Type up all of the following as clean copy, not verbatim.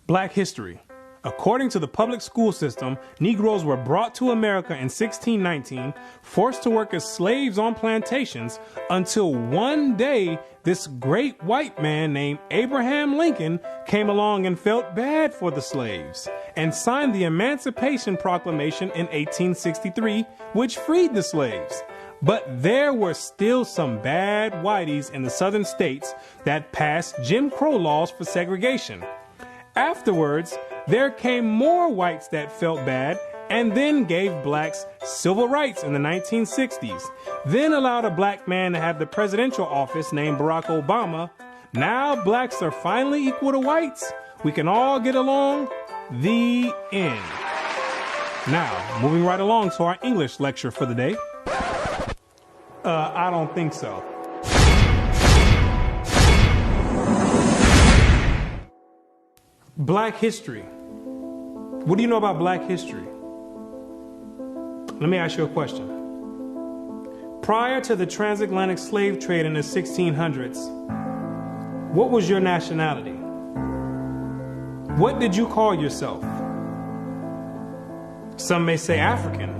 Black history. According to the public school system, Negroes were brought to America in 1619, forced to work as slaves on plantations, until one day this great white man named Abraham Lincoln came along and felt bad for the slaves and signed the Emancipation Proclamation in 1863, which freed the slaves. But there were still some bad whiteys in the southern states that passed Jim Crow laws for segregation. Afterwards, there came more whites that felt bad and then gave blacks civil rights in the 1960s, then allowed a black man to have the presidential office named Barack Obama. Now blacks are finally equal to whites. We can all get along. The end. Now, moving right along to our English lecture for the day. I don't think so. Black history. What do you know about black history? Let me ask you a question. Prior to the transatlantic slave trade in the 1600s, what was your nationality? What did you call yourself? Some may say African.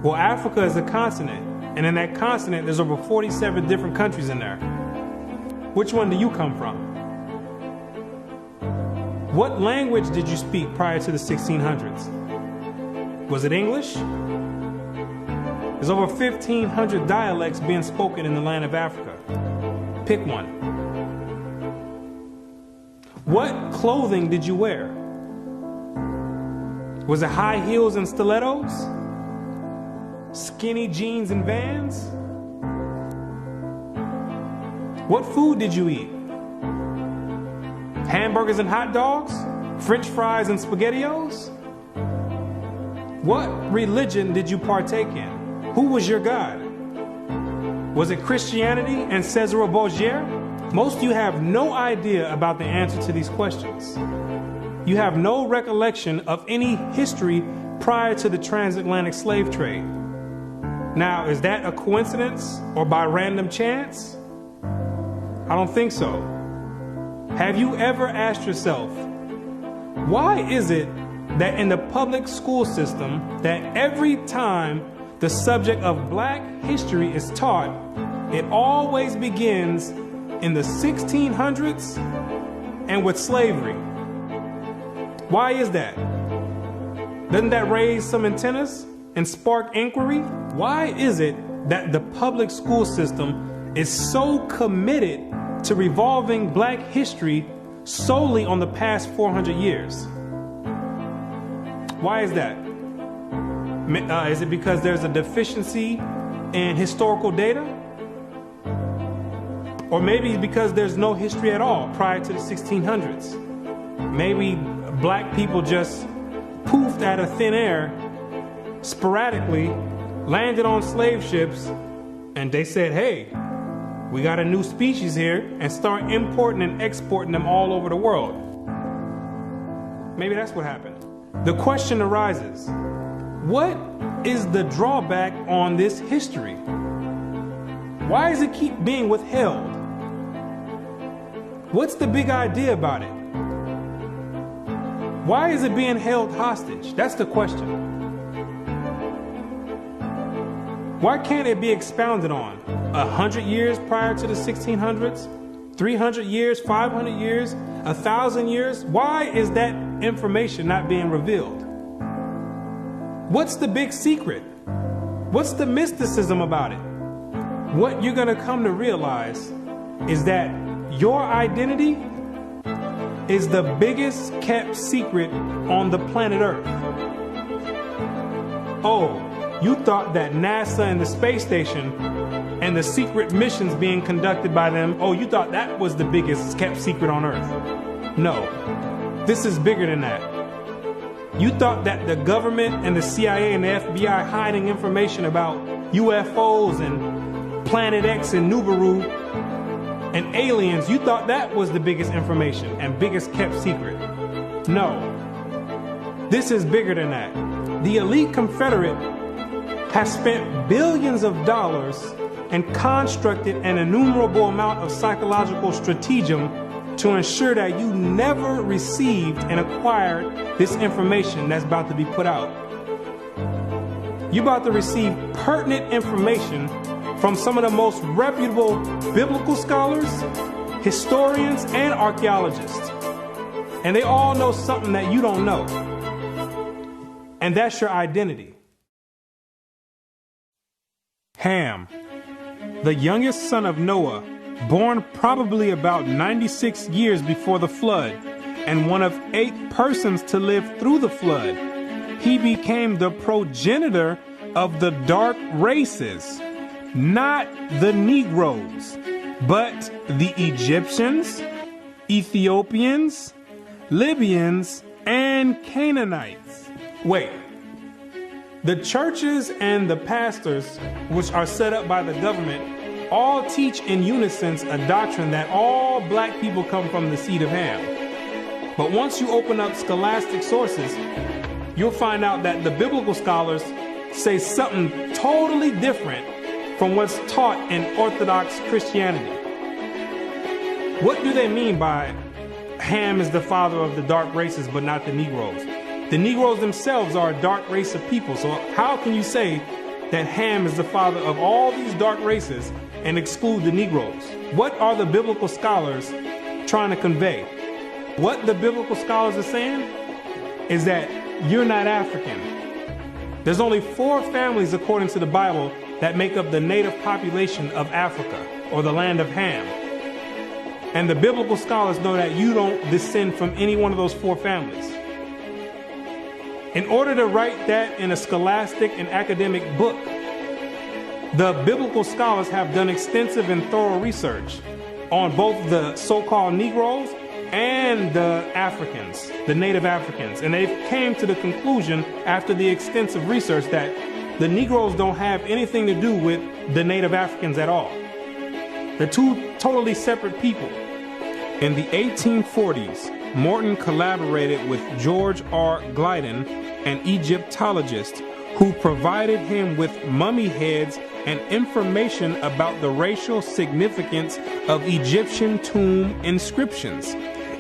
Well, Africa is a continent, and in that continent there's over 47 different countries in there. Which one do you come from? What language did you speak prior to the 1600s? Was it English? There's over 1,500 dialects being spoken in the land of Africa. Pick one. What clothing did you wear? Was it high heels and stilettos? Skinny jeans and Vans? What food did you eat? Hamburgers and hot dogs? French fries and SpaghettiOs? What religion did you partake in? Who was your God? Was it Christianity and Cesare Borgia? Most of you have no idea about the answer to these questions. You have no recollection of any history prior to the transatlantic slave trade. Now, is that a coincidence or by random chance? I don't think so. Have you ever asked yourself, why is it that in the public school system that every time the subject of black history is taught, it always begins in the 1600s and with slavery? Why is that? Doesn't that raise some antennas and spark inquiry? Why is it that the public school system is so committed to revolving black history solely on the past 400 years? Why is that? Is it because there's a deficiency in historical data? Or maybe because there's no history at all prior to the 1600s? Maybe black people just poofed out of thin air, sporadically, landed on slave ships, and they said, hey, we got a new species here, and start importing and exporting them all over the world. Maybe that's what happened. The question arises, what is the drawback on this history? Why does it keep being withheld? What's the big idea about it? Why is it being held hostage? That's the question. Why can't it be expounded on? 100 years prior to the 1600s? 300 years? 500 years? 1,000 years? Why is that information not being revealed? What's the big secret? What's the mysticism about it? What you're going to come to realize is that your identity is the biggest kept secret on the planet Earth. Oh, you thought that NASA and the space station and the secret missions being conducted by them, oh, you thought that was the biggest kept secret on Earth. No, this is bigger than that. You thought that the government and the CIA and the FBI hiding information about UFOs and Planet X and Nibiru and aliens, you thought that was the biggest information and biggest kept secret. No, this is bigger than that. The elite Confederate has spent billions of dollars and constructed an innumerable amount of psychological stratagem to ensure that you never received and acquired this information that's about to be put out. You're about to receive pertinent information from some of the most reputable biblical scholars, historians, and archaeologists. And they all know something that you don't know. And that's your identity. Ham, the youngest son of Noah, born probably about 96 years before the flood, and one of 8 persons to live through the flood. He became the progenitor of the dark races, not the Negroes, but the Egyptians, Ethiopians, Libyans, and Canaanites. Wait, the churches and the pastors, which are set up by the government, all teach in unison a doctrine that all black people come from the seed of Ham. But once you open up scholastic sources, you'll find out that the biblical scholars say something totally different from what's taught in Orthodox Christianity. What do they mean by Ham is the father of the dark races but not the Negroes? The Negroes themselves are a dark race of people, so how can you say that Ham is the father of all these dark races and exclude the Negroes? What are the biblical scholars trying to convey? What the biblical scholars are saying is that you're not African. There's only 4 families according to the Bible that make up the native population of Africa, or the land of Ham. And the biblical scholars know that you don't descend from any one of those 4 families. In order to write that in a scholastic and academic book, the biblical scholars have done extensive and thorough research on both the so-called Negroes and the Africans, the native Africans. And they came to the conclusion after the extensive research that the Negroes don't have anything to do with the native Africans at all. They're 2 totally separate people. In the 1840s, Morton collaborated with George R. Glyden, an Egyptologist, who provided him with mummy heads and information about the racial significance of Egyptian tomb inscriptions.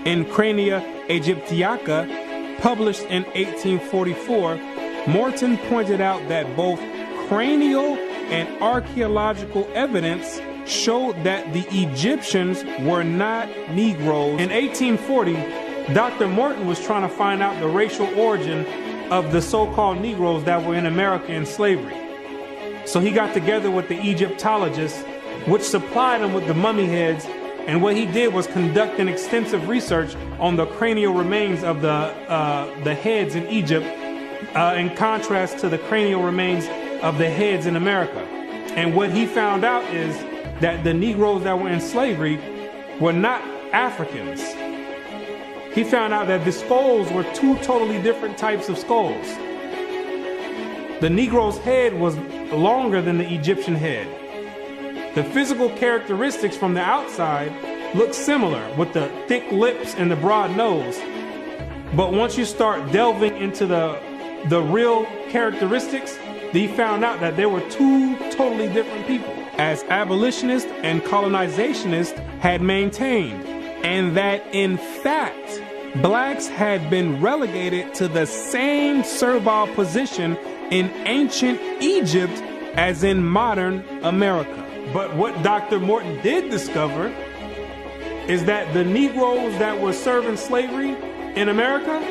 In Crania Aegyptiaca, published in 1844, Morton pointed out that both cranial and archaeological evidence showed that the Egyptians were not Negroes. In 1840, Dr. Morton was trying to find out the racial origin of the so-called Negroes that were in America in slavery. So he got together with the Egyptologists, which supplied him with the mummy heads, and what he did was conduct an extensive research on the cranial remains of the heads in Egypt, in contrast to the cranial remains of the heads in America. And what he found out is that the Negroes that were in slavery were not Africans. He found out that the skulls were 2 totally different types of skulls. The Negro's head was longer than the Egyptian head. The physical characteristics from the outside look similar, with the thick lips and the broad nose. But once you start delving into the real characteristics, he found out that there were 2 totally different people, as abolitionists and colonizationists had maintained, and that in fact, blacks had been relegated to the same servile position in ancient Egypt as in modern America. But what Dr. Morton did discover is that the Negroes that were serving slavery in America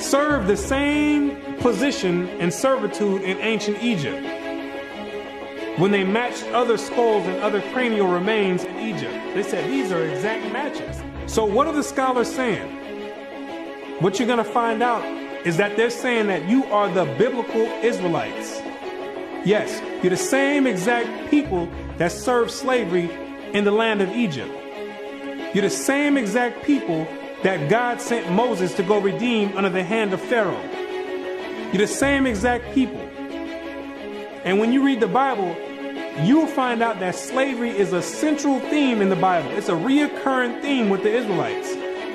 served the same position and servitude in ancient Egypt when they matched other skulls and other cranial remains in Egypt. They said these are exact matches. So what are the scholars saying? What you're going to find out is that they're saying that you are the biblical Israelites. Yes, you're the same exact people that served slavery in the land of Egypt. You're the same exact people that God sent Moses to go redeem under the hand of Pharaoh. You're the same exact people. And when you read the Bible, you'll find out that slavery is a central theme in the Bible. It's a reoccurring theme with the Israelites.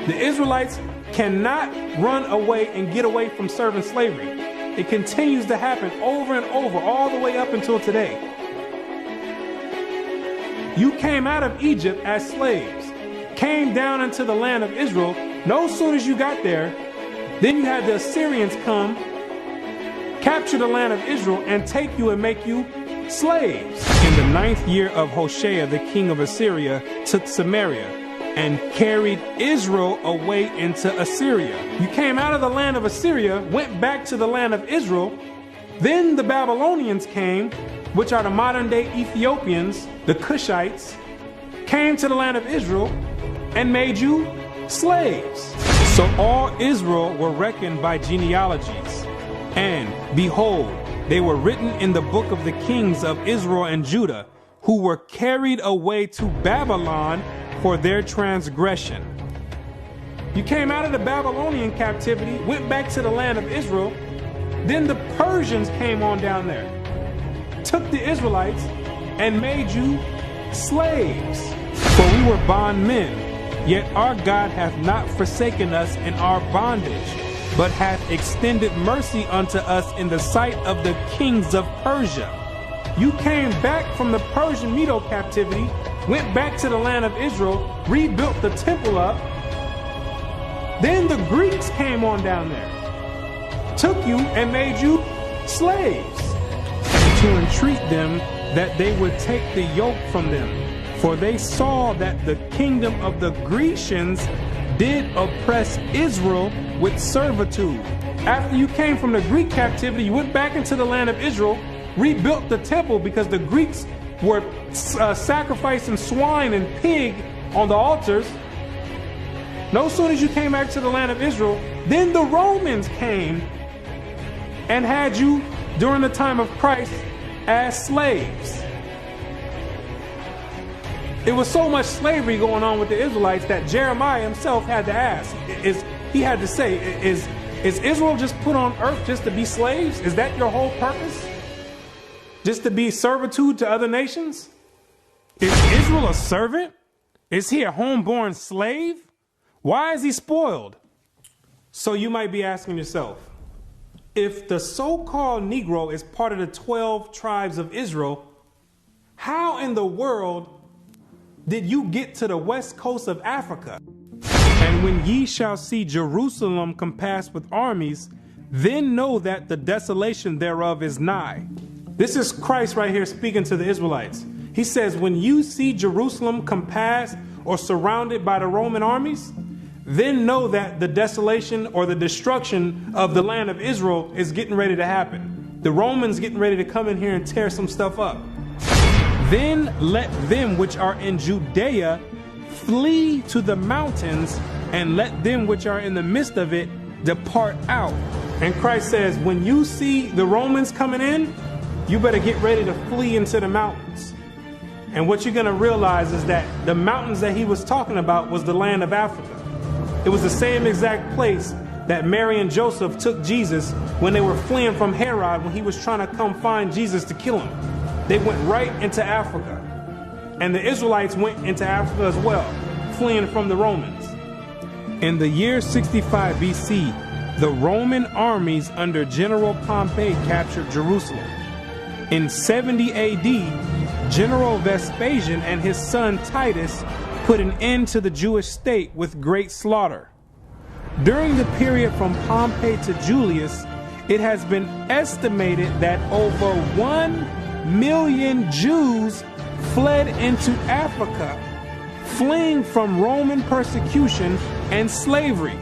The Israelites cannot run away and get away from serving slavery. It continues to happen over and over, all the way up until today. You came out of Egypt as slaves. came down into the land of Israel, no sooner as you got there, then you had the Assyrians come, capture the land of Israel, and take you and make you slaves. In the 9th year of Hoshea, the king of Assyria took Samaria and carried Israel away into Assyria. You came out of the land of Assyria, went back to the land of Israel. Then the Babylonians came, which are the modern day Ethiopians, the Cushites, came to the land of Israel and made you slaves. So all Israel were reckoned by genealogies. And behold, they were written in the book of the kings of Israel and Judah, who were carried away to Babylon for their transgression. You came out of the Babylonian captivity, went back to the land of Israel. Then the Persians came on down there, took the Israelites and made you slaves. For we were bondmen, yet our God hath not forsaken us in our bondage, but hath extended mercy unto us in the sight of the kings of Persia. You came back from the Persian Medo captivity, went back to the land of Israel, rebuilt the temple up. Then the Greeks came on down there, took you and made you slaves, and to entreat them that they would take the yoke from them. For they saw that the kingdom of the Grecians did oppress Israel with servitude. After you came from the Greek captivity, you went back into the land of Israel, rebuilt the temple because the Greeks were sacrificing swine and pig on the altars. No sooner as you came back to the land of Israel, then the Romans came and had you during the time of Christ as slaves. It was so much slavery going on with the Israelites that Jeremiah himself had to ask, is Israel just put on earth just to be slaves? Is that your whole purpose? Just to be servitude to other nations? Is Israel a servant? Is he a homeborn slave? Why is he spoiled? So you might be asking yourself, if the so-called Negro is part of the 12 tribes of Israel, how in the world did you get to the west coast of Africa? And when ye shall see Jerusalem compassed with armies, then know that the desolation thereof is nigh. This is Christ right here speaking to the Israelites. He says, when you see Jerusalem compassed or surrounded by the Roman armies, then know that the desolation or the destruction of the land of Israel is getting ready to happen. The Romans getting ready to come in here and tear some stuff up. Then let them which are in Judea flee to the mountains, and let them which are in the midst of it depart out. And Christ says, when you see the Romans coming in, you better get ready to flee into the mountains. And what you're going to realize is that the mountains that he was talking about was the land of Africa. It was the same exact place that Mary and Joseph took Jesus when they were fleeing from Herod when he was trying to come find Jesus to kill him. They went right into Africa. And the Israelites went into Africa as well, fleeing from the Romans. In the year 65 BC, the Roman armies under General Pompey captured Jerusalem. In 70 AD, General Vespasian and his son Titus put an end to the Jewish state with great slaughter. During the period from Pompey to Julius, it has been estimated that over 1 million Jews fled into Africa, fleeing from Roman persecution and slavery.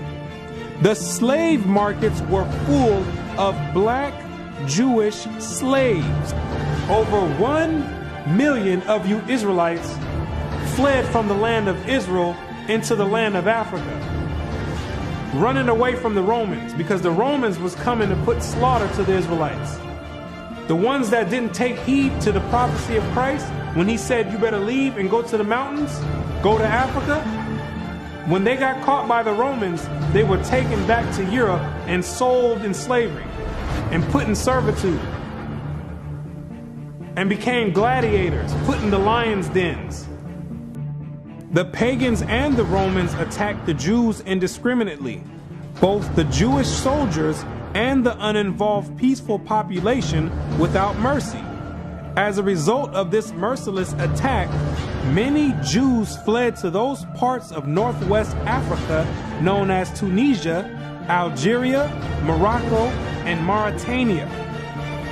The slave markets were full of black Jewish slaves. Over 1 million of you Israelites fled from the land of Israel into the land of Africa, running away from the Romans because the Romans was coming to put slaughter to the Israelites. The ones that didn't take heed to the prophecy of Christ when he said you better leave and go to the mountains, go to Africa, when they got caught by the Romans, they were taken back to Europe and sold in slavery and put in servitude and became gladiators, put in the lions' dens. The pagans and the Romans attacked the Jews indiscriminately. Both the Jewish soldiers and the uninvolved peaceful population without mercy. As a result of this merciless attack, many Jews fled to those parts of northwest Africa known as Tunisia, Algeria, Morocco, and Mauritania.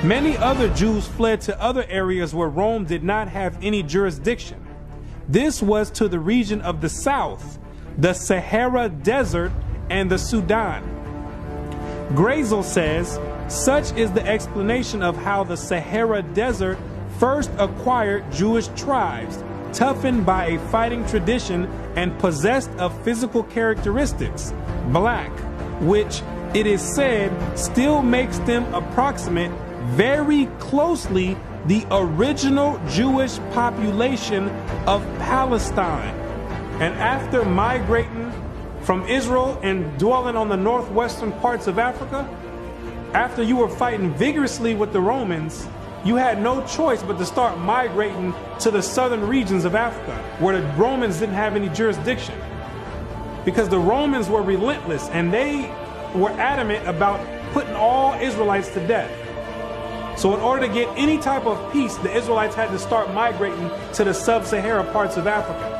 Many other Jews fled to other areas where Rome did not have any jurisdiction. This was to the region of the south, the Sahara Desert, and the Sudan. Grazel says, such is the explanation of how the Sahara Desert first acquired Jewish tribes, toughened by a fighting tradition and possessed of physical characteristics, black, which it is said still makes them approximate very closely the original Jewish population of Palestine. And after migrating from Israel and dwelling on the northwestern parts of Africa, after you were fighting vigorously with the Romans, you had no choice but to start migrating to the southern regions of Africa, where the Romans didn't have any jurisdiction. Because the Romans were relentless, and they were adamant about putting all Israelites to death. So in order to get any type of peace, the Israelites had to start migrating to the sub-Sahara parts of Africa.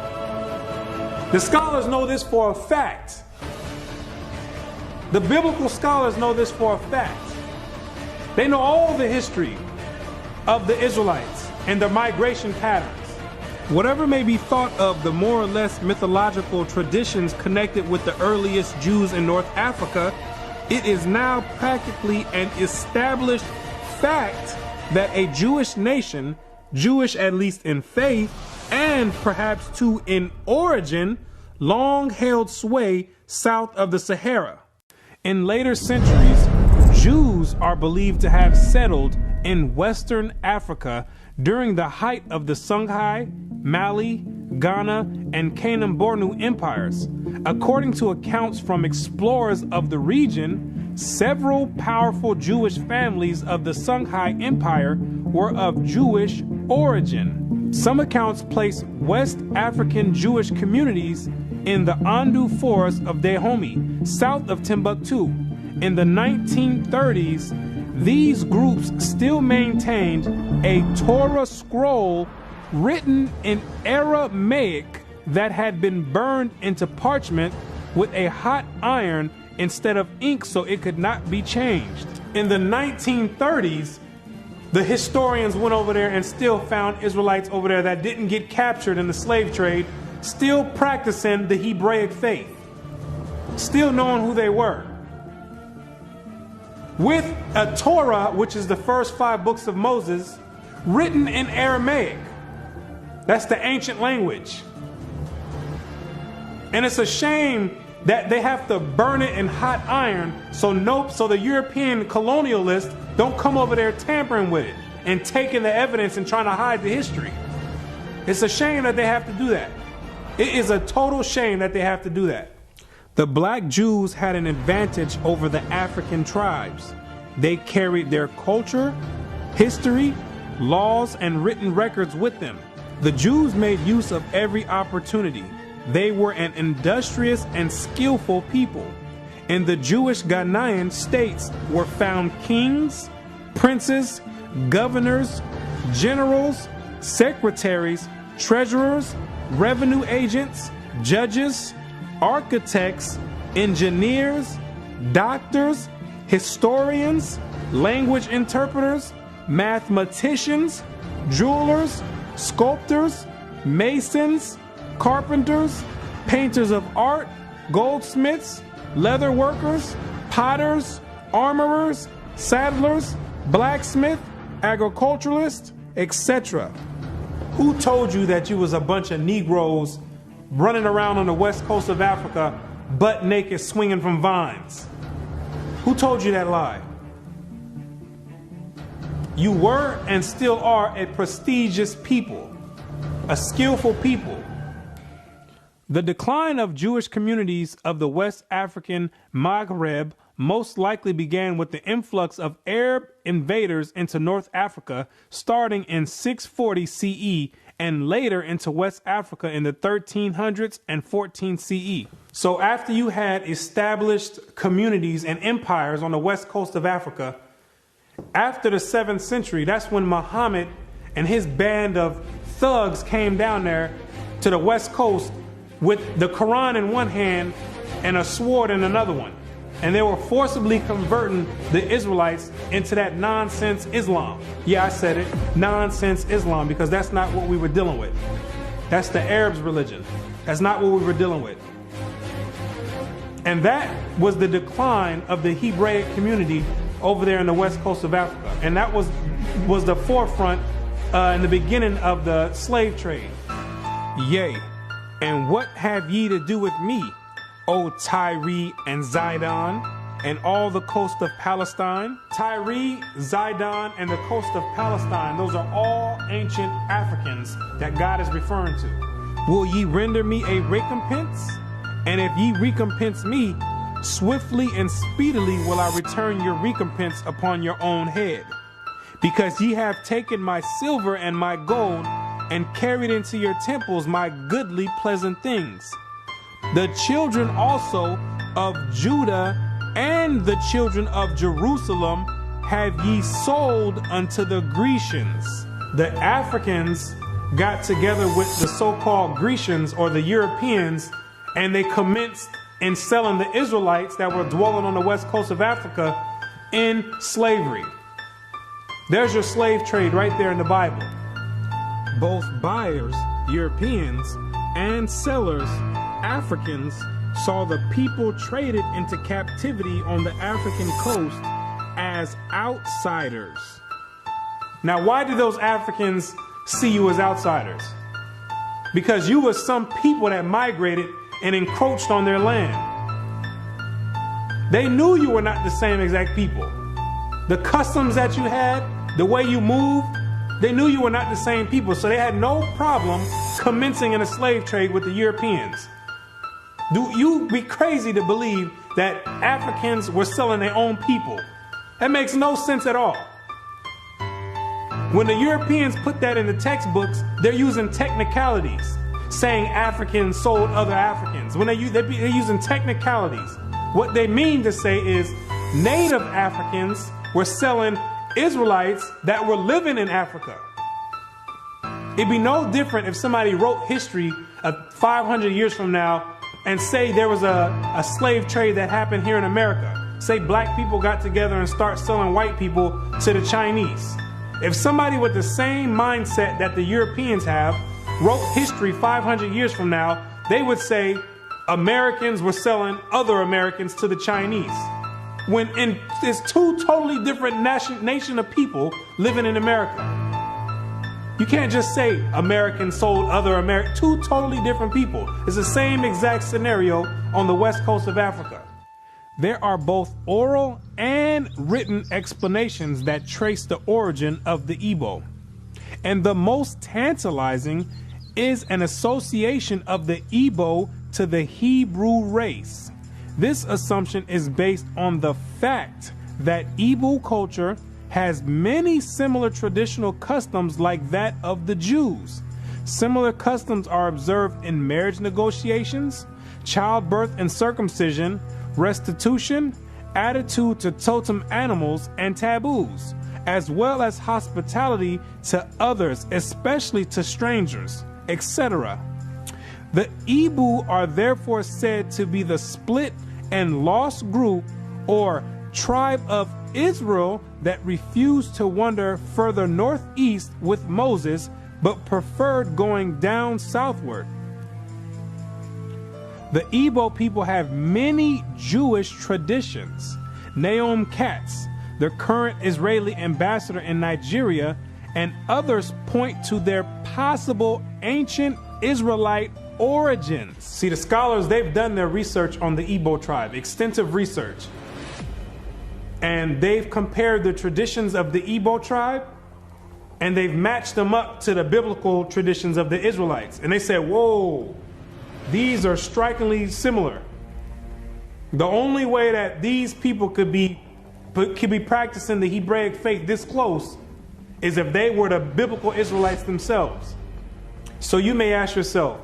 The scholars know this for a fact. The biblical scholars know this for a fact. They know all the history of the Israelites and their migration patterns. Whatever may be thought of the more or less mythological traditions connected with the earliest Jews in North Africa, it is now practically an established fact that a Jewish nation, Jewish at least in faith, and perhaps too in origin, long held sway south of the Sahara. In later centuries, Jews are believed to have settled in Western Africa during the height of the Songhai, Mali, Ghana, and Kanem-Bornu empires. According to accounts from explorers of the region, several powerful Jewish families of the Songhai Empire were of Jewish origin. Some accounts place West African Jewish communities in the Andu forest of Dahomey, south of Timbuktu. In the 1930s, these groups still maintained a Torah scroll written in Aramaic that had been burned into parchment with a hot iron instead of ink so it could not be changed. In the 1930s, the historians went over there and still found Israelites over there that didn't get captured in the slave trade, still practicing the Hebraic faith, still knowing who they were. With a Torah, which is the first 5 books of Moses, written in Aramaic. That's the ancient language. And it's a shame that they have to burn it in hot iron so the European colonialists don't come over there tampering with it and taking the evidence and trying to hide the history. It's a shame that they have to do that. It is a total shame that they have to do that. The black Jews had an advantage over the African tribes. They carried their culture, history, laws, and written records with them. The Jews made use of every opportunity. They were an industrious and skillful people. In the Jewish Ghanaian states were found kings, princes, governors, generals, secretaries, treasurers, revenue agents, judges, architects, engineers, doctors, historians, language interpreters, mathematicians, jewelers, sculptors, masons, carpenters, painters of art, goldsmiths, leather workers, potters, armorers, saddlers, blacksmith, agriculturalists, etc. Who told you that you was a bunch of Negroes running around on the west coast of Africa, butt naked, swinging from vines? Who told you that lie? You were and still are a prestigious people, a skillful people. The decline of Jewish communities of the West African Maghreb most likely began with the influx of Arab invaders into North Africa starting in 640 CE and later into West Africa in the 1300s and 14 CE. So after you had established communities and empires on the west coast of Africa, after the 7th century, that's when Muhammad and his band of thugs came down there to the West Coast with the Quran in one hand and a sword in another one. And they were forcibly converting the Israelites into that nonsense Islam. Yeah, I said it, nonsense Islam, because that's not what we were dealing with. That's the Arabs' religion. That's not what we were dealing with. And that was the decline of the Hebraic community over there in the west coast of Africa. And that was the forefront in the beginning of the slave trade. Yea, and what have ye to do with me, O Tyre and Zidon, and all the coast of Palestine? Tyre, Zidon, and the coast of Palestine, those are all ancient Africans that God is referring to. Will ye render me a recompense? And if ye recompense me, swiftly and speedily will I return your recompense upon your own head. Because ye have taken my silver and my gold, and carried into your temples my goodly pleasant things. The children also of Judah and the children of Jerusalem have ye sold unto the Grecians. The Africans got together with the so-called Grecians or the Europeans, and they commenced in selling the Israelites that were dwelling on the west coast of Africa in slavery. There's your slave trade right there in the Bible. Both buyers, Europeans, and sellers, Africans, saw the people traded into captivity on the African coast as outsiders. Now, why did those Africans see you as outsiders? Because you were some people that migrated and encroached on their land. They knew you were not the same exact people. The customs that you had, the way you moved, they knew you were not the same people, so they had no problem commencing in a slave trade with the Europeans. Do you be crazy to believe that Africans were selling their own people? That makes no sense at all. When the Europeans put that in the textbooks, they're using technicalities, saying Africans sold other Africans. When they're using technicalities, what they mean to say is native Africans were selling Israelites that were living in Africa. It'd be no different if somebody wrote history of 500 years from now and say there was a slave trade that happened here in America. Say black people got together and start selling white people to the Chinese. If somebody with the same mindset that the Europeans have wrote history 500 years from now, they would say Americans were selling other Americans to the Chinese. When it's two totally different nation of people living in America. You can't just say Americans sold other Americans. Two totally different people. It's the same exact scenario on the west coast of Africa. There are both oral and written explanations that trace the origin of the Igbo. And the most tantalizing is an association of the Igbo to the Hebrew race. This assumption is based on the fact that Igbo culture has many similar traditional customs like that of the Jews. Similar customs are observed in marriage negotiations, childbirth and circumcision, restitution, attitude to totem animals and taboos, as well as hospitality to others, especially to strangers, etc. The Igbo are therefore said to be the split and lost group or tribe of Israel that refused to wander further northeast with Moses, but preferred going down southward. The Igbo people have many Jewish traditions. Naomi Katz, the current Israeli ambassador in Nigeria, and others point to their possible ancient Israelite origins. See, the scholars, they've done their research on the Igbo tribe, extensive research. And they've compared the traditions of the Igbo tribe, and they've matched them up to the biblical traditions of the Israelites. And they said, whoa, these are strikingly similar. The only way that these people could be practicing the Hebraic faith this close is if they were the biblical Israelites themselves. So you may ask yourself,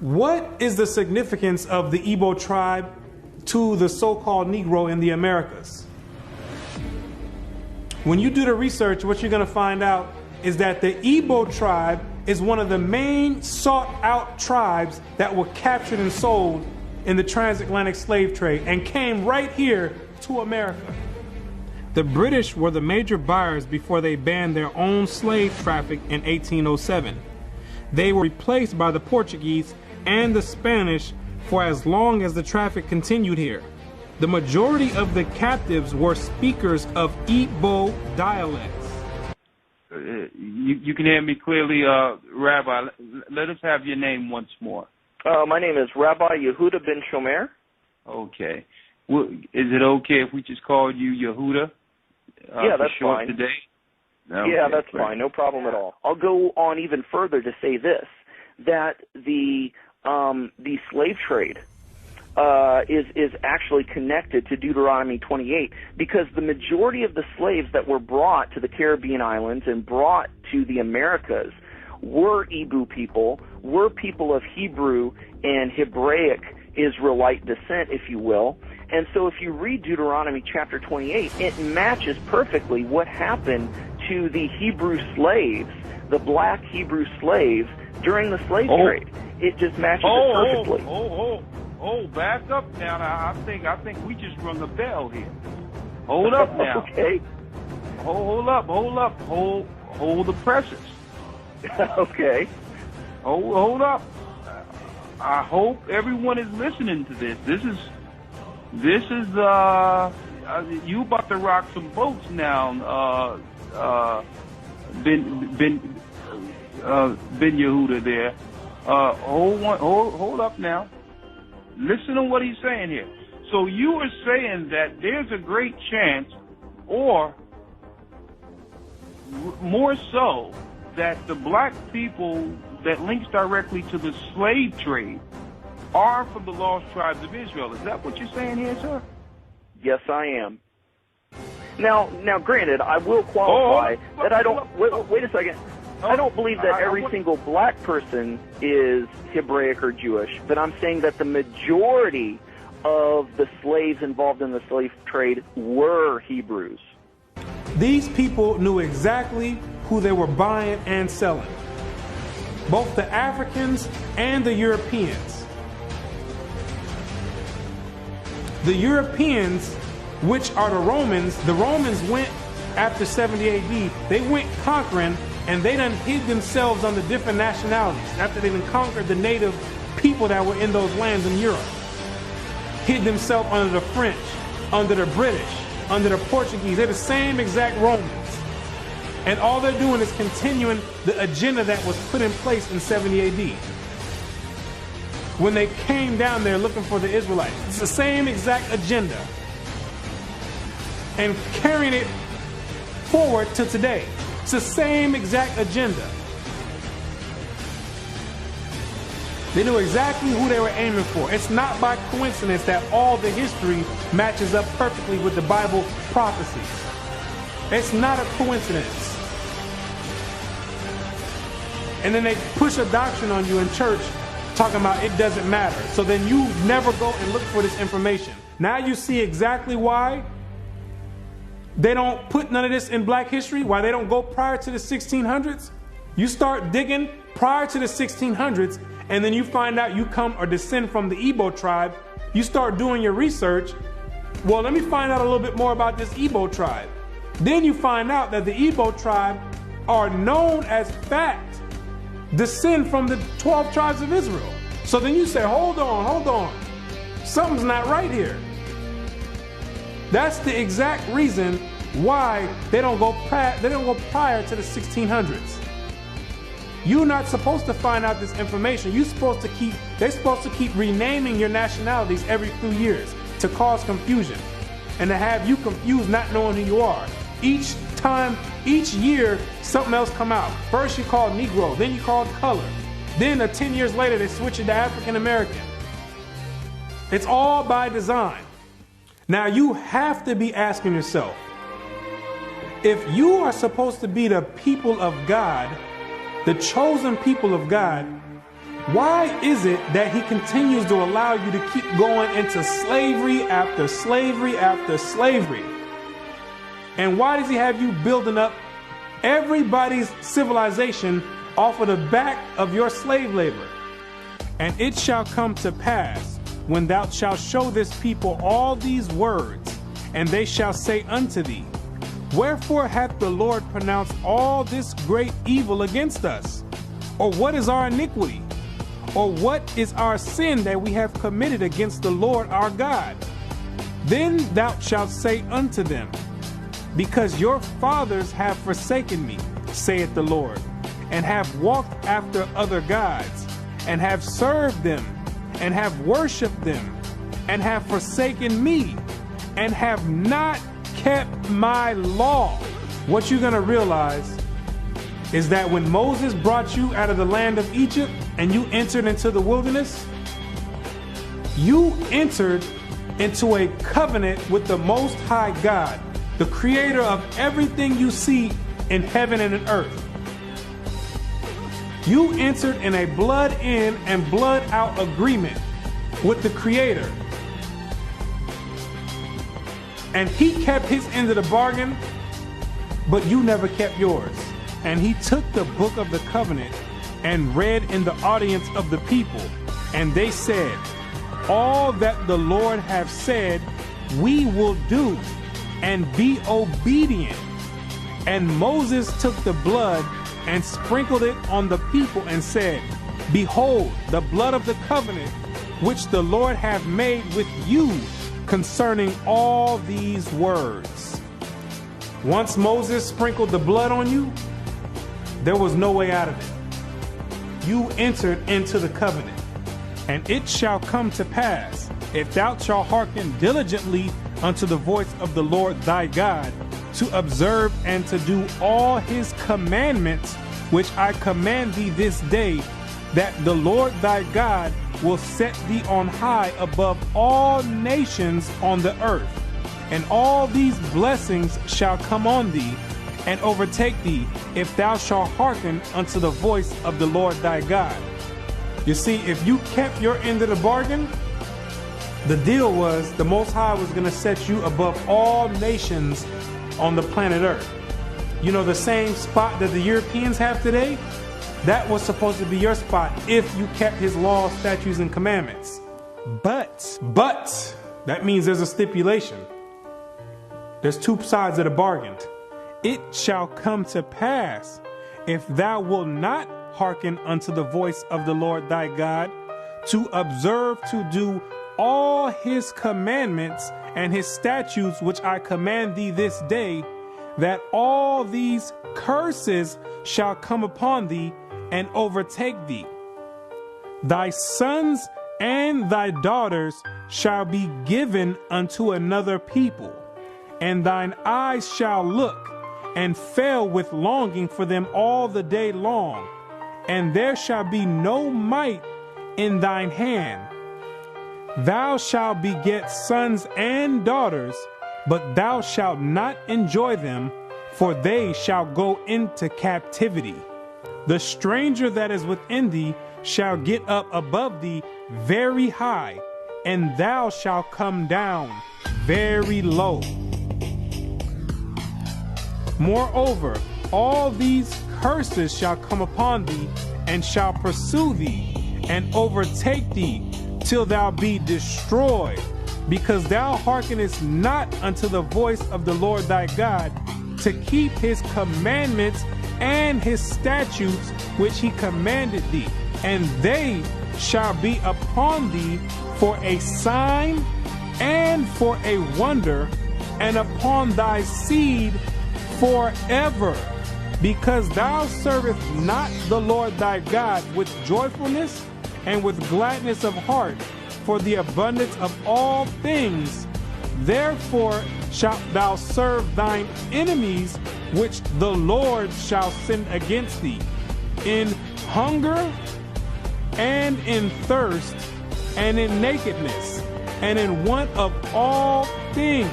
what is the significance of the Igbo tribe to the so-called Negro in the Americas? When you do the research, what you're going to find out is that the Igbo tribe is one of the main sought-out tribes that were captured and sold in the transatlantic slave trade and came right here to America. The British were the major buyers before they banned their own slave traffic in 1807. They were replaced by the Portuguese and the Spanish for as long as the traffic continued here. The majority of the captives were speakers of Igbo dialects. You can hear me clearly, Rabbi. Let us have your name once more. My name is Rabbi Yehuda Ben Shomer. Okay. Well, is it okay if we just call you Yehuda? Yeah, that's fine. Today? Okay, yeah, that's great. fine. No problem at all. I'll go on even further to say this, that the slave trade is actually connected to Deuteronomy 28, because the majority of the slaves that were brought to the Caribbean islands and brought to the Americas were Igbo people, were people of Hebrew and Hebraic Israelite descent, if you will. And so if you read Deuteronomy chapter 28, it matches perfectly what happened to the Hebrew slaves, the black Hebrew slaves, during the slave trade. It just matches it perfectly. Back up now. I think we just rung a bell here. Hold up now. Okay. Hold up. Hold the presses. Okay. Hold up. I hope everyone is listening to this. This is you about to rock some boats now, Ben Yehuda there. Hold up now. Listen to what he's saying here. So you are saying that there's a great chance, or more so, that the black people that links directly to the slave trade are from the lost tribes of Israel. Is that what you're saying here, sir? Yes, I am. Now, granted, I will qualify that I don't. Wait a second. I don't believe that every single black person is Hebraic or Jewish, but I'm saying that the majority of the slaves involved in the slave trade were Hebrews. These people knew exactly who they were buying and selling, both the Africans and the Europeans. The Europeans, which are the Romans went after 70 AD, they went conquering, and they done hid themselves under different nationalities after they done conquered the native people that were in those lands in Europe. Hid themselves under the French, under the British, under the Portuguese. They're the same exact Romans. And all they're doing is continuing the agenda that was put in place in 70 AD. When they came down there looking for the Israelites. It's the same exact agenda. And carrying it forward to today. It's the same exact agenda. They knew exactly who they were aiming for. It's not by coincidence that all the history matches up perfectly with the Bible prophecies. It's not a coincidence. And then they push a doctrine on you in church talking about it doesn't matter. So then you never go and look for this information. Now you see exactly why they don't put none of this in black history, why they don't go prior to the 1600s. You start digging prior to the 1600s, and then you find out you come or descend from the Igbo tribe. You start doing your research. Well, let me find out a little bit more about this Igbo tribe. Then you find out that the Igbo tribe are known as fact descend from the 12 tribes of Israel. So then you say, hold on. Something's not right here. That's the exact reason why they don't go prior to the 1600s. You're not supposed to find out this information. They're supposed to keep renaming your nationalities every few years to cause confusion and to have you confused, not knowing who you are. Each year, something else come out. First you called Negro, then you called color. Then 10 years later, they switch it to African American. It's all by design. Now you have to be asking yourself, if you are supposed to be the people of God, the chosen people of God, why is it that he continues to allow you to keep going into slavery after slavery after slavery? And why does he have you building up everybody's civilization off of the back of your slave labor. And it shall come to pass, when thou shalt show this people all these words, and they shall say unto thee, Wherefore hath the Lord pronounced all this great evil against us? Or what is our iniquity? Or what is our sin that we have committed against the Lord our God? Then thou shalt say unto them, Because your fathers have forsaken me, saith the Lord, and have walked after other gods, and have served them, and have worshipped them, and have forsaken me, and have not kept my law. What you're going to realize is that when Moses brought you out of the land of Egypt and you entered into the wilderness, you entered into a covenant with the Most High God, the creator of everything you see in heaven and in earth. You entered in a blood in and blood out agreement with the creator. And he kept his end of the bargain, but you never kept yours. And he took the book of the covenant and read in the audience of the people. And they said, All that the Lord hath said, we will do, and be obedient. And Moses took the blood and sprinkled it on the people and said, Behold, the blood of the covenant, which the Lord hath made with you concerning all these words. Once Moses sprinkled the blood on you, there was no way out of it. You entered into the covenant. And it shall come to pass, if thou shalt hearken diligently unto the voice of the Lord thy God, to observe and to do all his commandments, which I command thee this day, that the Lord thy God will set thee on high above all nations on the earth. And all these blessings shall come on thee and overtake thee, if thou shalt hearken unto the voice of the Lord thy God. You see, if you kept your end of the bargain, the deal was the Most High was going to set you above all nations on the planet Earth. You know, the same spot that the Europeans have today? That was supposed to be your spot if you kept his laws, statutes, and commandments. But, that means there's a stipulation. There's two sides of the bargain. It shall come to pass, if thou wilt not hearken unto the voice of the Lord thy God, to observe to do all his commandments and his statutes which I command thee this day, that all these curses shall come upon thee and overtake thee. Thy sons and thy daughters shall be given unto another people, and thine eyes shall look and fail with longing for them all the day long, and there shall be no might in thine hand. Thou shalt beget sons and daughters, but thou shalt not enjoy them, for they shall go into captivity. The stranger that is within thee shall get up above thee very high, and thou shalt come down very low. Moreover, all these curses shall come upon thee, and shall pursue thee, and overtake thee, till thou be destroyed, because thou hearkenest not unto the voice of the Lord thy God, to keep his commandments and his statutes which he commanded thee. And they shall be upon thee for a sign and for a wonder, and upon thy seed forever, because thou servest not the Lord thy God with joyfulness and with gladness of heart, for the abundance of all things. Therefore shalt thou serve thine enemies, which the Lord shall send against thee, in hunger and in thirst and in nakedness and in want of all things.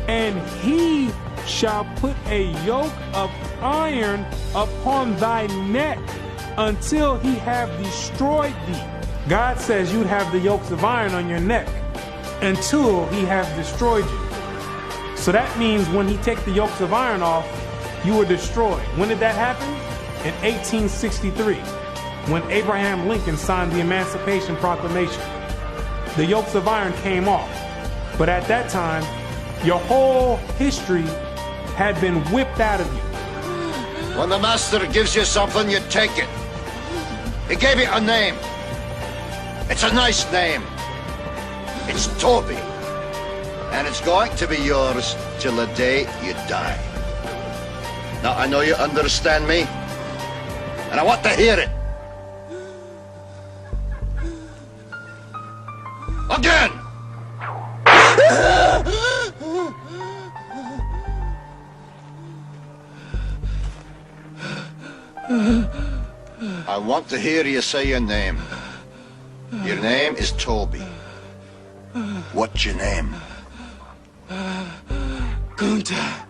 And he shall put a yoke of iron upon thy neck until he have destroyed thee. God says you'd have the yokes of iron on your neck until he has destroyed you. So that means when he take the yokes of iron off, you were destroyed. When did that happen? in 1863 when Abraham Lincoln signed the Emancipation Proclamation. The yokes of iron came off, but at that time, your whole history had been whipped out of you. When the master gives you something, you take it. He gave it a name. It's a nice name. It's Toby. And it's going to be yours till the day you die. Now, I know you understand me, and I want to hear it. Again! I want to hear you say your name. Your name is Toby. What's your name? Gunther.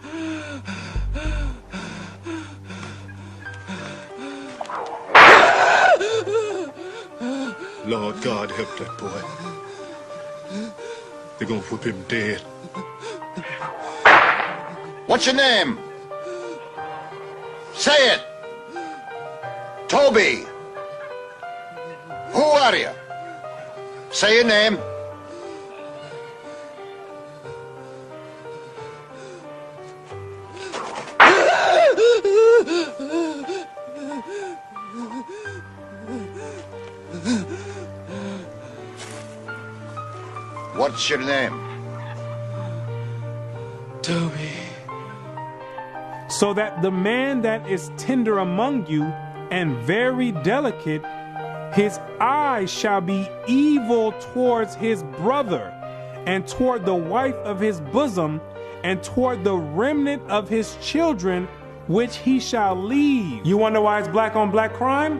Lord God, help that boy. They're gonna whip him dead. What's your name? Say it. Toby. Who are you? Say your name. What's your name? Toby. So that the man that is tender among you and very delicate, his eyes shall be evil towards his brother, and toward the wife of his bosom, and toward the remnant of his children, which he shall leave. You wonder why it's black on black crime?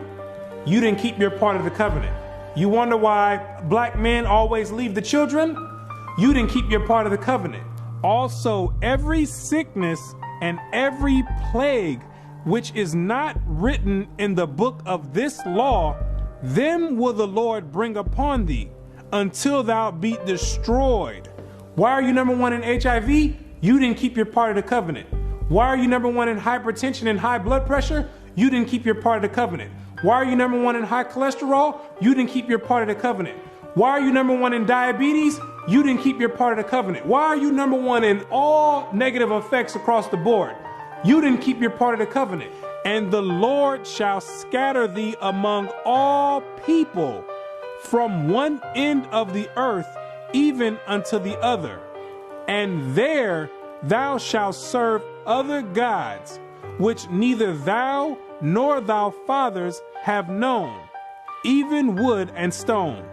You didn't keep your part of the covenant. You wonder why black men always leave the children? You didn't keep your part of the covenant. Also, every sickness and every plague which is not written in the book of this law, them will the Lord bring upon thee, until thou be destroyed. Why are you number one in HIV? You didn't keep your part of the covenant. Why are you number one in hypertension and high blood pressure? You didn't keep your part of the covenant. Why are you number one in high cholesterol? You didn't keep your part of the covenant. Why are you number one in diabetes? You didn't keep your part of the covenant. Why are you number one in all negative effects across the board? You didn't keep your part of the covenant. And the Lord shall scatter thee among all people, from one end of the earth even unto the other. And there thou shalt serve other gods, which neither thou nor thy fathers have known, even wood and stone.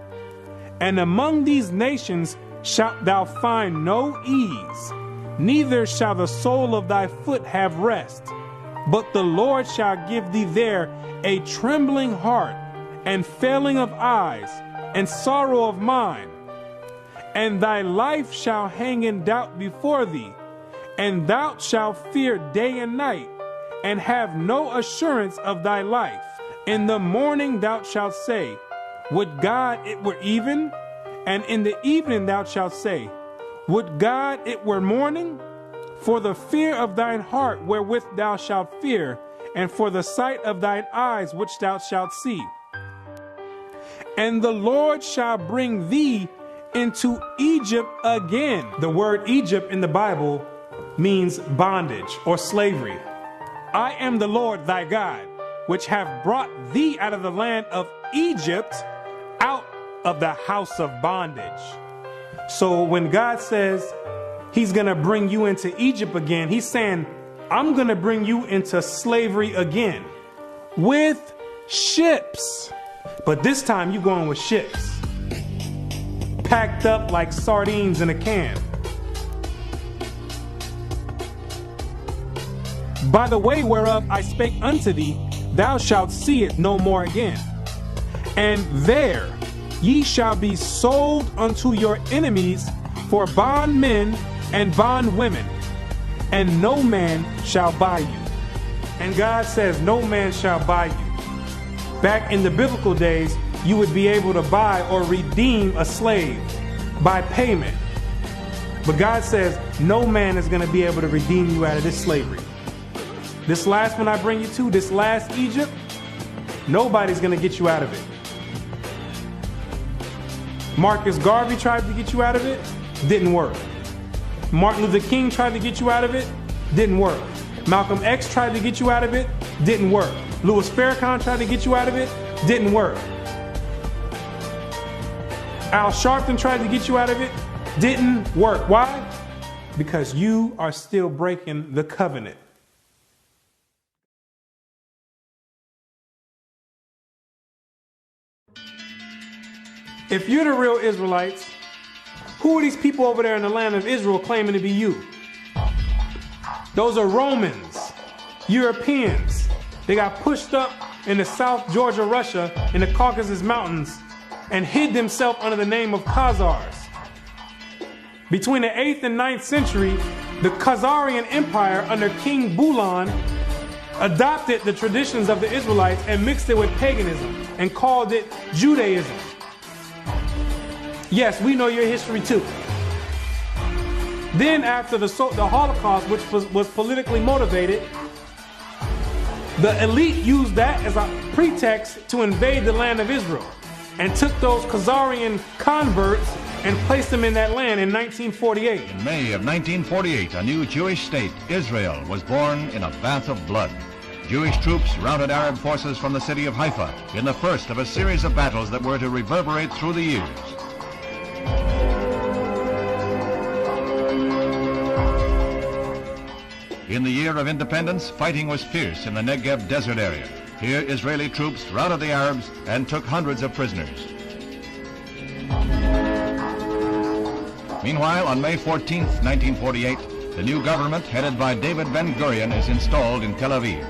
And among these nations shalt thou find no ease, neither shall the sole of thy foot have rest. But the Lord shall give thee there a trembling heart, and failing of eyes, and sorrow of mind. And thy life shall hang in doubt before thee, and thou shalt fear day and night, and have no assurance of thy life. In the morning thou shalt say, would God it were even? And in the evening thou shalt say, would God it were morning? For the fear of thine heart wherewith thou shalt fear, and for the sight of thine eyes which thou shalt see. And the Lord shall bring thee into Egypt again. The word Egypt in the Bible means bondage or slavery. I am the Lord thy God, which have brought thee out of the land of Egypt, out of the house of bondage. So when God says he's going to bring you into Egypt again, he's saying, I'm going to bring you into slavery again with ships. But this time you're going with ships, packed up like sardines in a can. By the way whereof I spake unto thee, thou shalt see it no more again. And there ye shall be sold unto your enemies for bondmen and bondwomen, and no man shall buy you. And God says no man shall buy you. Back in the biblical days, you would be able to buy or redeem a slave by payment. But God says no man is going to be able to redeem you out of this slavery. This last one I bring you to, this last Egypt, nobody's going to get you out of it. Marcus Garvey tried to get you out of it, didn't work. Martin Luther King tried to get you out of it, didn't work. Malcolm X tried to get you out of it, didn't work. Louis Farrakhan tried to get you out of it, didn't work. Al Sharpton tried to get you out of it, didn't work. Why? Because you are still breaking the covenant. If you're the real Israelites, who are these people over there in the land of Israel claiming to be you? Those are Romans, Europeans. They got pushed up in the South Georgia, Russia, in the Caucasus Mountains, and hid themselves under the name of Khazars. Between the 8th and 9th century, the Khazarian Empire under King Bulan adopted the traditions of the Israelites and mixed it with paganism and called it Judaism. Yes, we know your history too. Then after the Holocaust, which was politically motivated, the elite used that as a pretext to invade the land of Israel and took those Khazarian converts and placed them in that land in 1948. In May of 1948, a new Jewish state, Israel, was born in a bath of blood. Jewish troops routed Arab forces from the city of Haifa in the first of a series of battles that were to reverberate through the years. In the year of independence, fighting was fierce in the Negev desert area. Here, Israeli troops routed the Arabs and took hundreds of prisoners. Meanwhile, on May 14th, 1948, the new government, headed by David Ben-Gurion, is installed in Tel Aviv.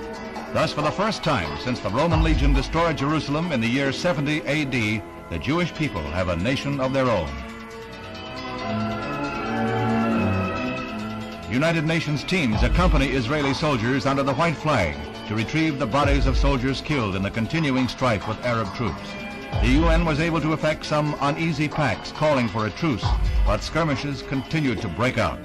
Thus, for the first time since the Roman legion destroyed Jerusalem in the year 70 AD, the Jewish people have a nation of their own. United Nations teams accompany Israeli soldiers under the white flag to retrieve the bodies of soldiers killed in the continuing strife with Arab troops. The UN was able to effect some uneasy pacts calling for a truce, but skirmishes continued to break out.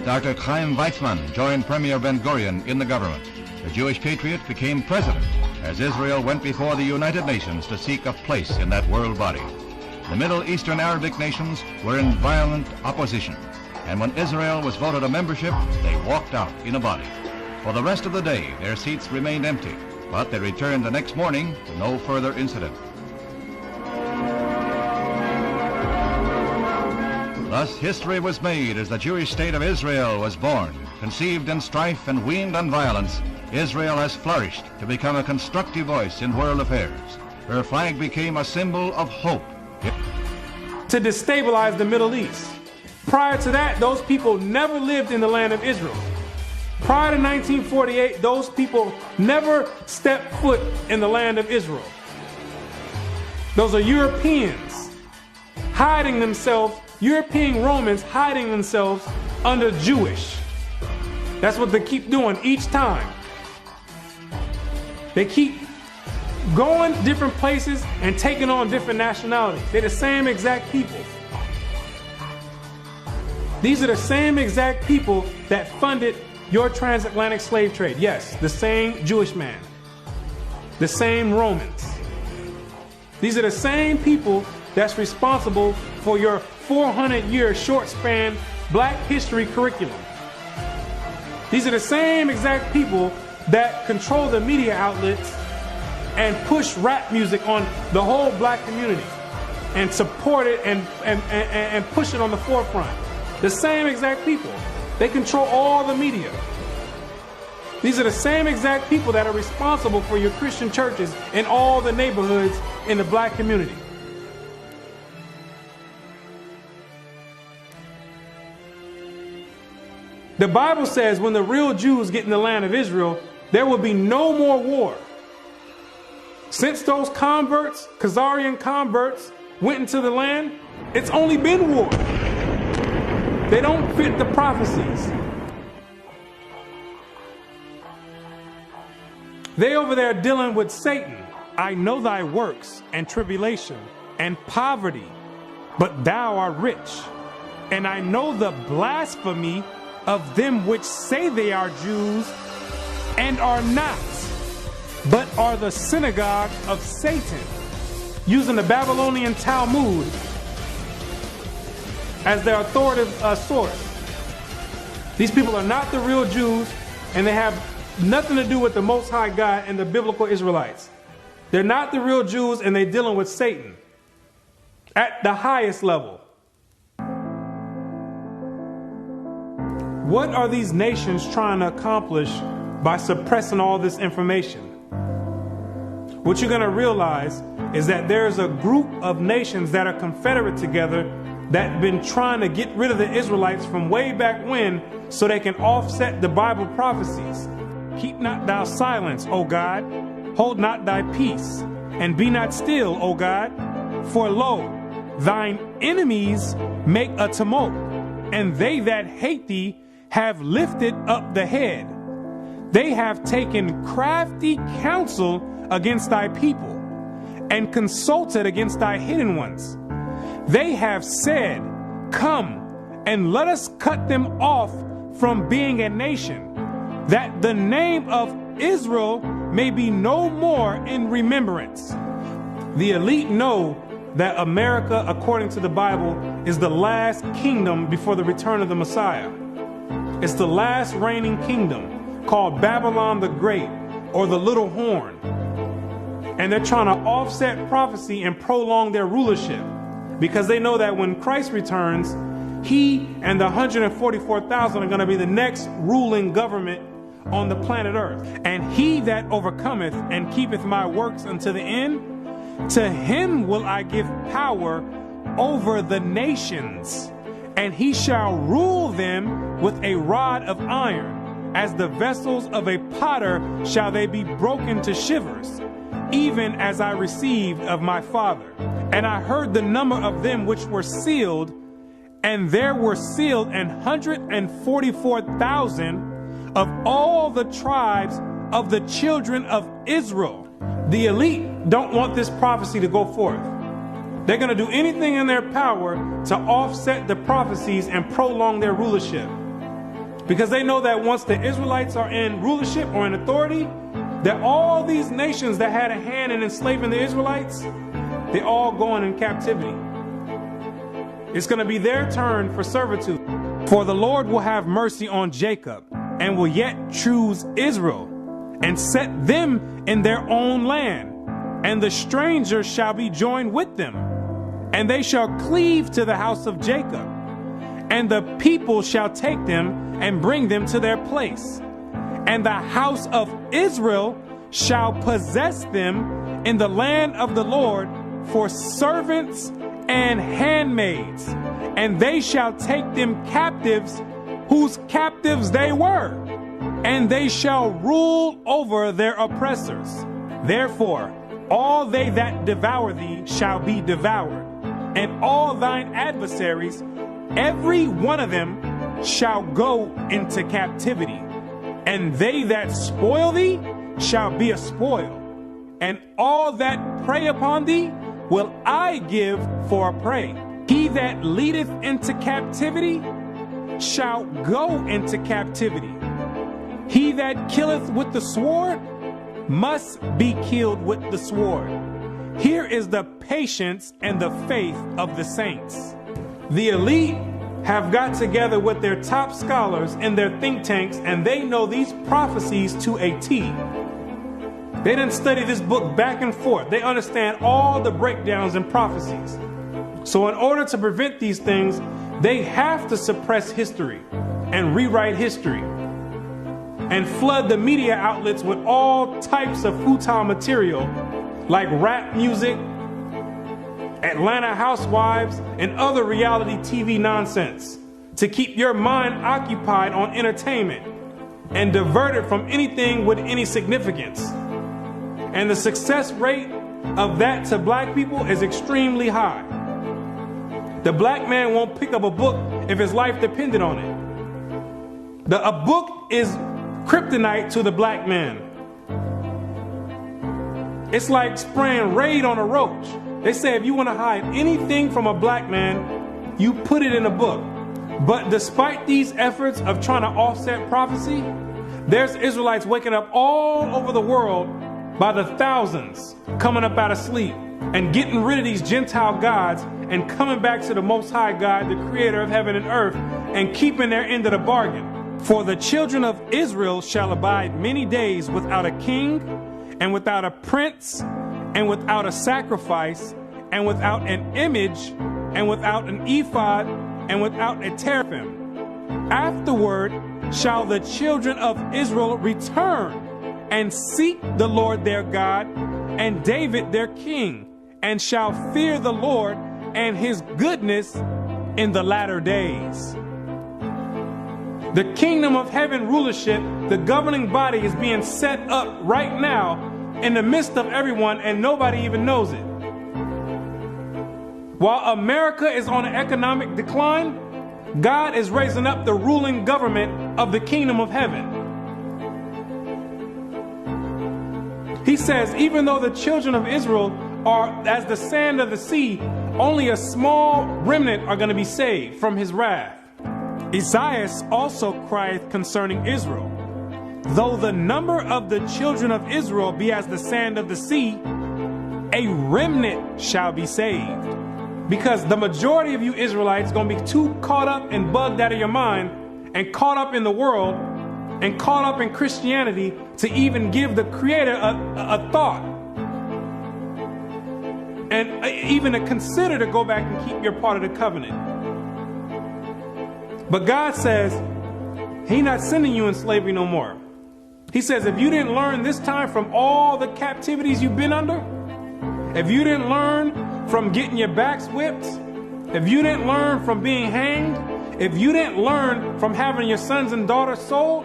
Dr. Chaim Weizmann joined Premier Ben-Gurion in the government. The Jewish patriot became president as Israel went before the United Nations to seek a place in that world body. The Middle Eastern Arabic nations were in violent opposition, and when Israel was voted a membership, they walked out in a body. For the rest of the day, their seats remained empty, but they returned the next morning to no further incident. Thus, history was made as the Jewish state of Israel was born. Conceived in strife and weaned on violence, Israel has flourished to become a constructive voice in world affairs. Her flag became a symbol of hope. To destabilize the Middle East. Prior to that, those people never lived in the land of Israel. Prior to 1948, those people never stepped foot in the land of Israel. Those are Europeans hiding themselves, European Romans hiding themselves under Jewish. That's what they keep doing each time. They keep going different places and taking on different nationalities. They're the same exact people. These are the same exact people that funded your transatlantic slave trade. Yes, the same Jewish man. The same Romans. These are the same people that's responsible for your 400-year short span black history curriculum. These are the same exact people that control the media outlets and push rap music on the whole black community and support it and push it on the forefront. The same exact people. They control all the media. These are the same exact people that are responsible for your Christian churches in all the neighborhoods in the black community. The Bible says when the real Jews get in the land of Israel, there will be no more war. Since those converts, Khazarian converts, went into the land, it's only been war. They don't fit the prophecies. They over there dealing with Satan. I know thy works and tribulation and poverty, but thou art rich. And I know the blasphemy of them which say they are Jews and are not, but are the synagogue of Satan, using the Babylonian Talmud as their authoritative source. These people are not the real Jews, and they have nothing to do with the Most High God and the biblical Israelites. They're not the real Jews, and they're dealing with Satan at the highest level. What are these nations trying to accomplish by suppressing all this information? What you're going to realize is that there's a group of nations that are confederate together that have been trying to get rid of the Israelites from way back when, so they can offset the Bible prophecies. Keep not thou silence, O God, hold not thy peace, and be not still, O God, for lo, thine enemies make a tumult, and they that hate thee have lifted up the head. They have taken crafty counsel against thy people, and consulted against thy hidden ones. They have said, come, and let us cut them off from being a nation, that the name of Israel may be no more in remembrance. The elite know that America, according to the Bible, is the last kingdom before the return of the Messiah. It's the last reigning kingdom, called Babylon the Great, or the Little Horn. And they're trying to offset prophecy and prolong their rulership, because they know that when Christ returns, he and the 144,000 are going to be the next ruling government on the planet Earth. And he that overcometh and keepeth my works unto the end, to him will I give power over the nations, and he shall rule them with a rod of iron. As the vessels of a potter shall they be broken to shivers, even as I received of my Father. And I heard the number of them which were sealed, and there were sealed 144,000 of all the tribes of the children of Israel. The elite don't want this prophecy to go forth. They're going to do anything in their power to offset the prophecies and prolong their rulership, because they know that once the Israelites are in rulership or in authority, that all these nations that had a hand in enslaving the Israelites, they're all going in captivity. It's going to be their turn for servitude. For the Lord will have mercy on Jacob, and will yet choose Israel, and set them in their own land. And the stranger shall be joined with them, and they shall cleave to the house of Jacob. And the people shall take them and bring them to their place. And the house of Israel shall possess them in the land of the Lord for servants and handmaids. And they shall take them captives, whose captives they were, and they shall rule over their oppressors. Therefore, all they that devour thee shall be devoured, and all thine adversaries, every one of them, shall go into captivity. And they that spoil thee shall be a spoil, and all that prey upon thee will I give for a prey. He that leadeth into captivity shall go into captivity. He that killeth with the sword must be killed with the sword. Here is the patience and the faith of the saints. The elite have got together with their top scholars in their think tanks, and they know these prophecies to a T. They didn't study this book back and forth. They understand all the breakdowns and prophecies. So in order to prevent these things, they have to suppress history and rewrite history and flood the media outlets with all types of futile material like rap music, Atlanta Housewives, and other reality TV nonsense to keep your mind occupied on entertainment and diverted from anything with any significance. And the success rate of that to black people is extremely high. The black man won't pick up a book if his life depended on it. A book is kryptonite to the black man. It's like spraying Raid on a roach. They say if you want to hide anything from a black man, you put it in a book. But despite these efforts of trying to offset prophecy, there's Israelites waking up all over the world by the thousands, coming up out of sleep and getting rid of these Gentile gods and coming back to the Most High God, the creator of heaven and earth, and keeping their end of the bargain. For the children of Israel shall abide many days without a king, and without a prince, and without a sacrifice, and without an image, and without an ephod, and without a teraphim. Afterward shall the children of Israel return and seek the Lord their God and David their king, and shall fear the Lord and his goodness in the latter days. The kingdom of heaven rulership, the governing body, is being set up right now in the midst of everyone, and nobody even knows it. While America is on an economic decline, God is raising up the ruling government of the kingdom of heaven. He says, even though the children of Israel are as the sand of the sea, only a small remnant are going to be saved from his wrath. Isaiah also crieth concerning Israel, though the number of the children of Israel be as the sand of the sea, a remnant shall be saved. Because the majority of you Israelites are going to be too caught up and bugged out of your mind and caught up in the world and caught up in Christianity to even give the Creator a thought. And even to consider to go back and keep your part of the covenant. But God says, He's not sending you in slavery no more. He says, if you didn't learn this time from all the captivities you've been under, if you didn't learn from getting your backs whipped, if you didn't learn from being hanged, if you didn't learn from having your sons and daughters sold,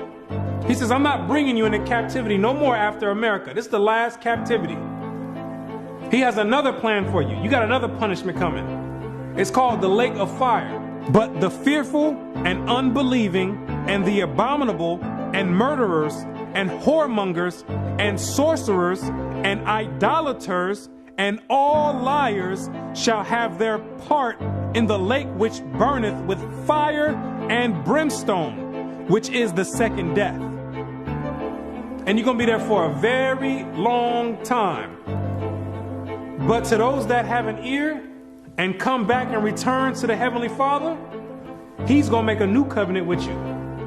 He says, I'm not bringing you into captivity no more after America. This is the last captivity. He has another plan for you. You got another punishment coming. It's called the lake of fire. But the fearful and unbelieving and the abominable and murderers and whoremongers and sorcerers and idolaters and all liars shall have their part in the lake which burneth with fire and brimstone, which is the second death. And you're going to be there for a very long time. But to those that have an ear and come back and return to the Heavenly Father, He's going to make a new covenant with you.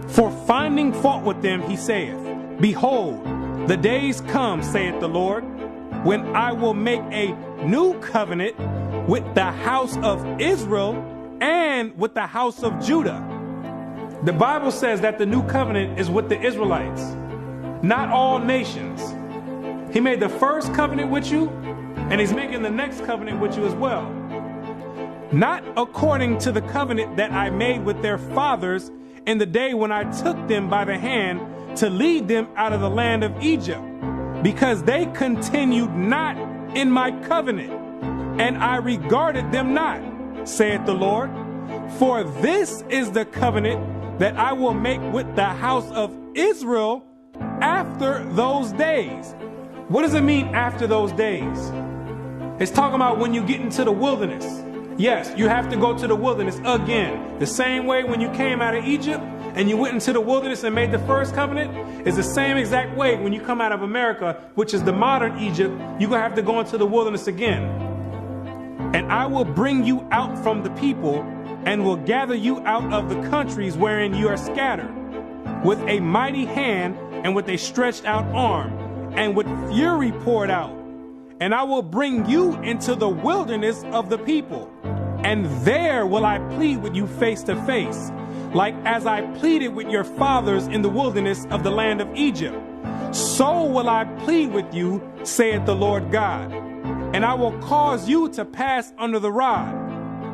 For finding fault with them, He saith, Behold, the days come, saith the Lord, when I will make a new covenant with the house of Israel and with the house of Judah. The Bible says that the new covenant is with the Israelites, not all nations. He made the first covenant with you, and He's making the next covenant with you as well. Not according to the covenant that I made with their fathers in the day when I took them by the hand to lead them out of the land of Egypt, because they continued not in my covenant, and I regarded them not, saith the Lord. For this is the covenant that I will make with the house of Israel after those days. What does it mean after those days? It's talking about when you get into the wilderness. Yes, you have to go to the wilderness again. The same way when you came out of Egypt and you went into the wilderness and made the first covenant is the same exact way when you come out of America, which is the modern Egypt, you're going to have to go into the wilderness again. And I will bring you out from the people and will gather you out of the countries wherein you are scattered, with a mighty hand and with a stretched out arm, and with fury poured out. And I will bring you into the wilderness of the people, and there will I plead with you face to face, like as I pleaded with your fathers in the wilderness of the land of Egypt. So will I plead with you, saith the Lord God. And I will cause you to pass under the rod,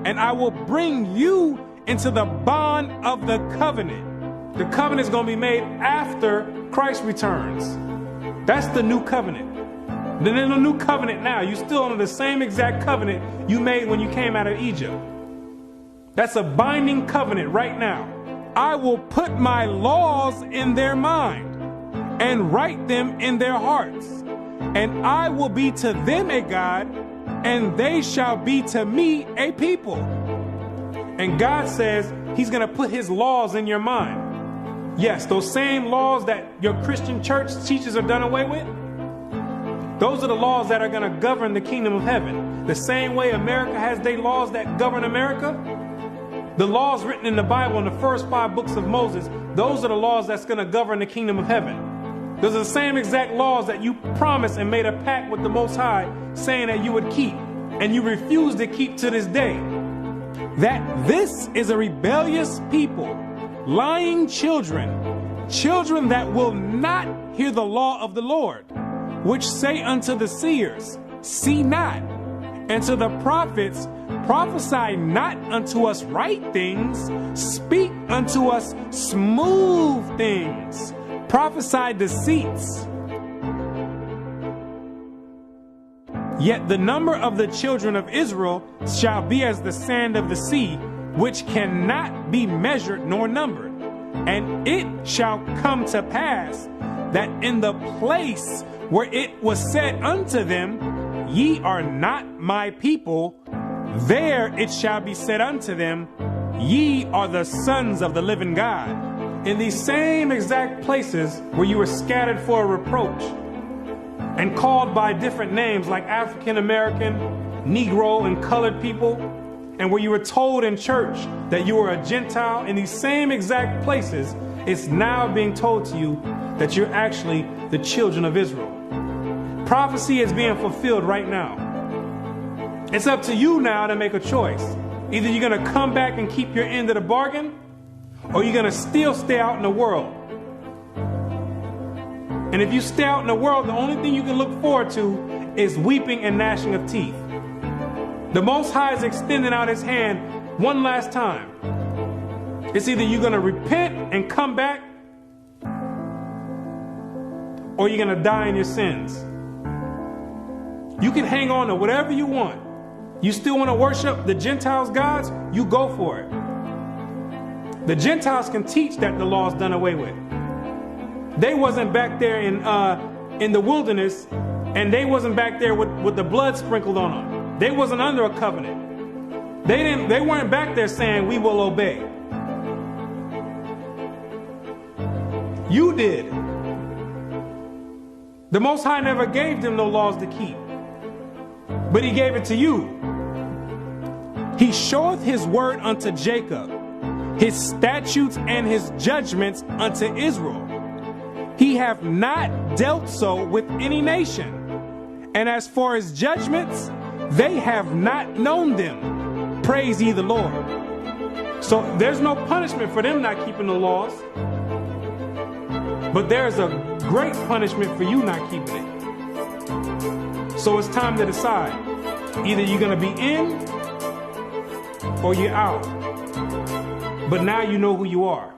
and I will bring you into the bond of the covenant. The covenant is going to be made after Christ returns. That's the new covenant. Then in the new covenant now, you're still under the same exact covenant you made when you came out of Egypt. That's a binding covenant right now. I will put my laws in their mind and write them in their hearts. And I will be to them a God, and they shall be to me a people. And God says he's going to put his laws in your mind. Yes, those same laws that your Christian church teaches are done away with. Those are the laws that are going to govern the kingdom of heaven. The same way America has their laws that govern America. The laws written in the Bible in the first 5 books of Moses, those are the laws that's going to govern the kingdom of heaven. Those are the same exact laws that you promised and made a pact with the Most High saying that you would keep, and you refuse to keep to this day. That this is a rebellious people, lying children, children that will not hear the law of the Lord, which say unto the seers, see not, and to the prophets, prophesy not unto us right things, speak unto us smooth things, prophesy deceits. Yet the number of the children of Israel shall be as the sand of the sea, which cannot be measured nor numbered. And it shall come to pass that in the place where it was said unto them, ye are not my people, there it shall be said unto them, ye are the sons of the living God. In these same exact places where you were scattered for a reproach and called by different names like African American, Negro, and colored people, and where you were told in church that you were a Gentile, in these same exact places, it's now being told to you that you're actually the children of Israel. Prophecy is being fulfilled right now. It's up to you now to make a choice. Either you're going to come back and keep your end of the bargain, or you're going to still stay out in the world. And if you stay out in the world, the only thing you can look forward to is weeping and gnashing of teeth. The Most High is extending out his hand one last time. It's either you're going to repent and come back, or you're going to die in your sins. You can hang on to whatever you want. You still want to worship the Gentiles' gods? You go for it. The Gentiles can teach that the law's done away with. They wasn't back there in the wilderness, and they wasn't back there with the blood sprinkled on them. They wasn't under a covenant. They weren't back there saying, we will obey. You did. The Most High never gave them no laws to keep, but he gave it to you. He showeth his word unto Jacob, his statutes and his judgments unto Israel. He hath not dealt so with any nation. And as for his judgments, they have not known them. Praise ye the Lord. So there's no punishment for them not keeping the laws. But there's a great punishment for you not keeping it. So it's time to decide. Either you're going to be in or you're out. But now you know who you are.